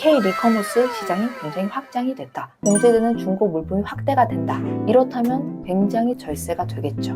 K-리커머스 시장이 굉장히 확장이 됐다. 공제되는 중고 물품이 확대가 된다. 이렇다면 굉장히 절세가 되겠죠.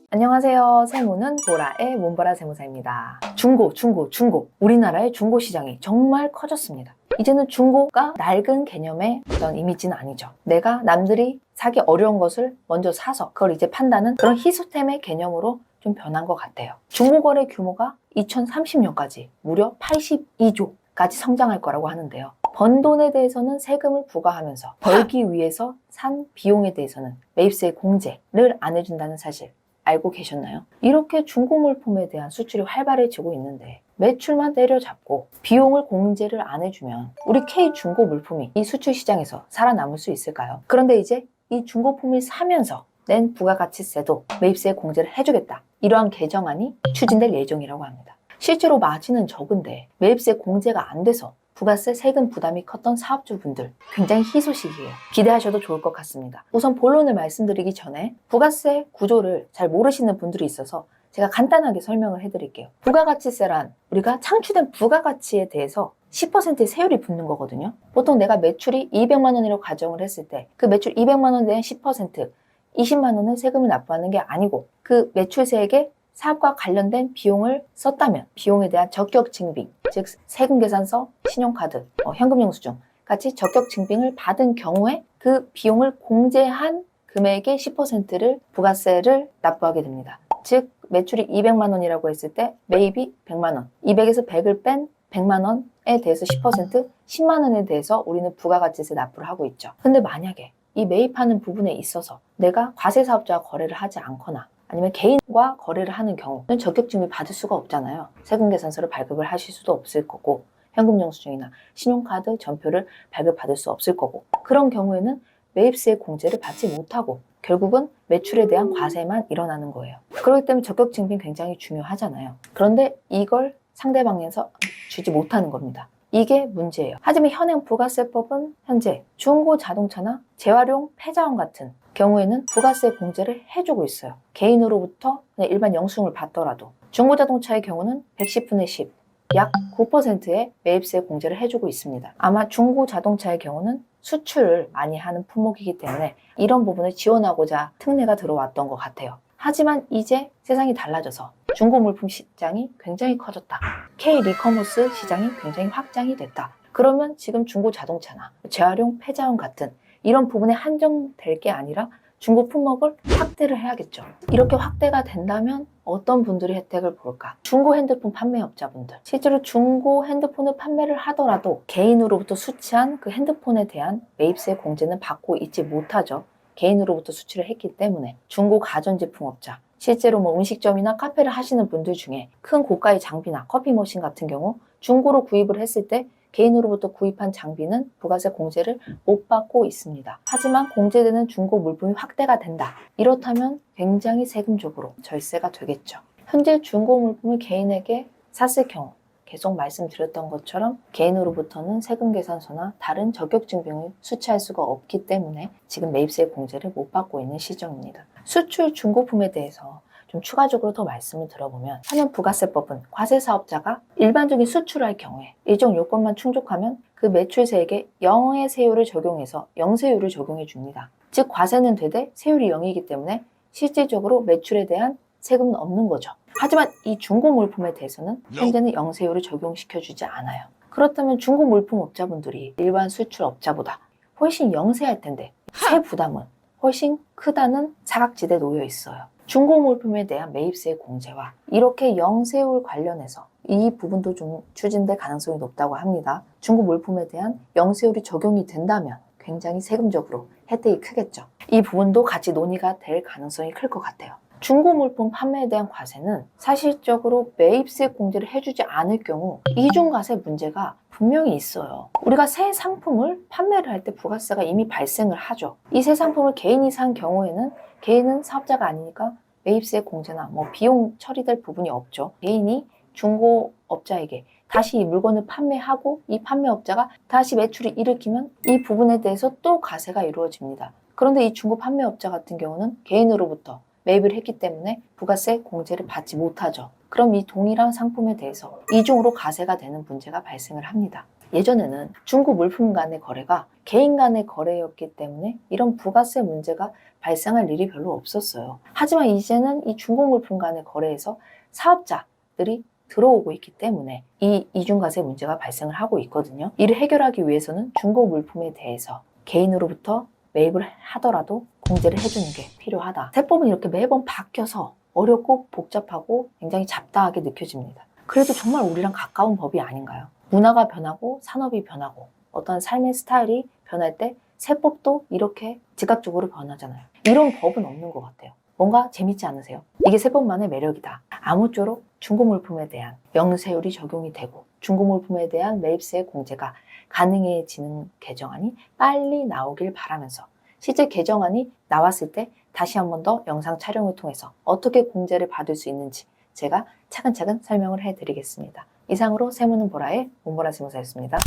안녕하세요. 세무는 보라의 문보라 세무사입니다. 중고. 우리나라의 중고 시장이 정말 커졌습니다. 이제는 중고가 낡은 개념의 어떤 이미지는 아니죠. 내가 남들이 사기 어려운 것을 먼저 사서 그걸 이제 판다는 그런 희소템의 개념으로 좀 변한 것 같아요. 중고거래 규모가 2030년까지 무려 82조까지 성장할 거라고 하는데요. 번 돈에 대해서는 세금을 부과하면서 벌기 위해서 산 비용에 대해서는 매입세 공제를 안 해준다는 사실 알고 계셨나요? 이렇게 중고 물품에 대한 수출이 활발해지고 있는데 매출만 때려잡고 비용을 공제를 안 해주면 우리 K 중고 물품이 이 수출 시장에서 살아남을 수 있을까요? 그런데 이제 이 중고품을 사면서 낸 부가가치세도 매입세 공제를 해주겠다. 이러한 개정안이 추진될 예정이라고 합니다. 실제로 마진은 적은데 매입세 공제가 안 돼서 부가세 세금 부담이 컸던 사업주분들 굉장히 희소식이에요. 기대하셔도 좋을 것 같습니다. 우선 본론을 말씀드리기 전에 부가세 구조를 잘 모르시는 분들이 있어서 제가 간단하게 설명을 해드릴게요. 부가가치세란 우리가 창출된 부가가치에 대해서 10%의 세율이 붙는 거거든요. 보통 내가 매출이 200만 원이라고 가정을 했을 때 그 매출 200만 원에 대한 10%, 20만 원은 세금을 납부하는 게 아니고 그 매출세액에 사업과 관련된 비용을 썼다면 비용에 대한 적격 증빙, 즉 세금 계산서, 신용카드, 현금영수증 같이 적격 증빙을 받은 경우에 그 비용을 공제한 금액의 10%를 부가세를 납부하게 됩니다. 즉 매출이 200만 원이라고 했을 때 매입이 100만 원, 200에서 100을 뺀 100만 원에 대해서 10%, 10만 원에 대해서 우리는 부가가치세 납부를 하고 있죠. 근데 만약에 이 매입하는 부분에 있어서 내가 과세사업자와 거래를 하지 않거나 아니면 개인과 거래를 하는 경우는 적격증빙 받을 수가 없잖아요. 세금계산서를 발급을 하실 수도 없을 거고 현금영수증이나 신용카드 전표를 발급받을 수 없을 거고 그런 경우에는 매입세 공제를 받지 못하고 결국은 매출에 대한 과세만 일어나는 거예요. 그렇기 때문에 적격증빙 굉장히 중요하잖아요. 그런데 이걸 상대방에서 주지 못하는 겁니다. 이게 문제예요. 하지만 현행 부가세법은 현재 중고 자동차나 재활용 폐자원 같은 경우에는 부가세 공제를 해주고 있어요. 개인으로부터 그냥 일반 영수증을 받더라도 중고 자동차의 경우는 110분의 10, 약 9%의 매입세 공제를 해주고 있습니다. 아마 중고 자동차의 경우는 수출을 많이 하는 품목이기 때문에 이런 부분을 지원하고자 특례가 들어왔던 것 같아요. 하지만 이제 세상이 달라져서 중고 물품 시장이 굉장히 커졌다. K-리커머스 시장이 굉장히 확장이 됐다. 그러면 지금 중고 자동차나 재활용 폐자원 같은 이런 부분에 한정될 게 아니라 중고 품목을 확대를 해야겠죠. 이렇게 확대가 된다면 어떤 분들이 혜택을 볼까? 중고 핸드폰 판매업자분들. 실제로 중고 핸드폰을 판매를 하더라도 개인으로부터 수취한 그 핸드폰에 대한 매입세 공제는 받고 있지 못하죠. 개인으로부터 수취를 했기 때문에. 중고 가전제품업자. 실제로 음식점이나 카페를 하시는 분들 중에 큰 고가의 장비나 커피 머신 같은 경우 중고로 구입을 했을 때 개인으로부터 구입한 장비는 부가세 공제를 못 받고 있습니다. 하지만 공제되는 중고 물품이 확대가 된다. 이렇다면 굉장히 세금적으로 절세가 되겠죠. 현재 중고 물품을 개인에게 샀을 경우 계속 말씀드렸던 것처럼 개인으로부터는 세금계산서나 다른 적격증빙을 수취할 수가 없기 때문에 지금 매입세 공제를 못 받고 있는 시점입니다. 수출 중고품에 대해서 좀 추가적으로 더 말씀을 들어보면 현행 부가세법은 과세사업자가 일반적인 수출을 할 경우에 일정 요건만 충족하면 그 매출세액에 0의 세율을 적용해서 0세율을 적용해 줍니다. 즉 과세는 되되 세율이 0이기 때문에 실질적으로 매출에 대한 세금은 없는 거죠. 하지만 이 중고 물품에 대해서는 현재는 0세율을 적용시켜주지 않아요. 그렇다면 중고 물품 업자분들이 일반 수출업자보다 훨씬 영세할 텐데 세 부담은 훨씬 크다는 사각지대에 놓여 있어요. 중고 물품에 대한 매입세 공제와 이렇게 영세율 관련해서 이 부분도 좀 추진될 가능성이 높다고 합니다. 중고 물품에 대한 영세율이 적용이 된다면 굉장히 세금적으로 혜택이 크겠죠. 이 부분도 같이 논의가 될 가능성이 클 것 같아요. 중고 물품 판매에 대한 과세는 사실적으로 매입세 공제를 해주지 않을 경우 이중과세 문제가 분명히 있어요. 우리가 새 상품을 판매를 할 때 부가세가 이미 발생을 하죠. 이 새 상품을 개인이 산 경우에는 개인은 사업자가 아니니까 매입세 공제나 비용 처리될 부분이 없죠. 개인이 중고업자에게 다시 이 물건을 판매하고 이 판매업자가 다시 매출을 일으키면 이 부분에 대해서 또 과세가 이루어집니다. 그런데 이 중고 판매업자 같은 경우는 개인으로부터 매입을 했기 때문에 부가세 공제를 받지 못하죠. 그럼 이 동일한 상품에 대해서 이중으로 과세가 되는 문제가 발생을 합니다. 예전에는 중고 물품 간의 거래가 개인 간의 거래였기 때문에 이런 부가세 문제가 발생할 일이 별로 없었어요. 하지만 이제는 이 중고 물품 간의 거래에서 사업자들이 들어오고 있기 때문에 이 이중과세 문제가 발생을 하고 있거든요. 이를 해결하기 위해서는 중고 물품에 대해서 개인으로부터 매입을 하더라도 공제를 해주는 게 필요하다. 세법은 이렇게 매번 바뀌어서 어렵고 복잡하고 굉장히 잡다하게 느껴집니다. 그래도 정말 우리랑 가까운 법이 아닌가요? 문화가 변하고 산업이 변하고 어떤 삶의 스타일이 변할 때 세법도 이렇게 즉각적으로 변하잖아요. 이런 법은 없는 것 같아요. 뭔가 재밌지 않으세요? 이게 세법만의 매력이다. 아무쪼록 중고물품에 대한 명세율이 적용이 되고 중고물품에 대한 매입세 공제가 가능해지는 개정안이 빨리 나오길 바라면서 실제 개정안이 나왔을 때 다시 한 번 더 영상 촬영을 통해서 어떻게 공제를 받을 수 있는지 제가 차근차근 설명을 해드리겠습니다. 이상으로 세무는 보라의 문보라 세무사였습니다.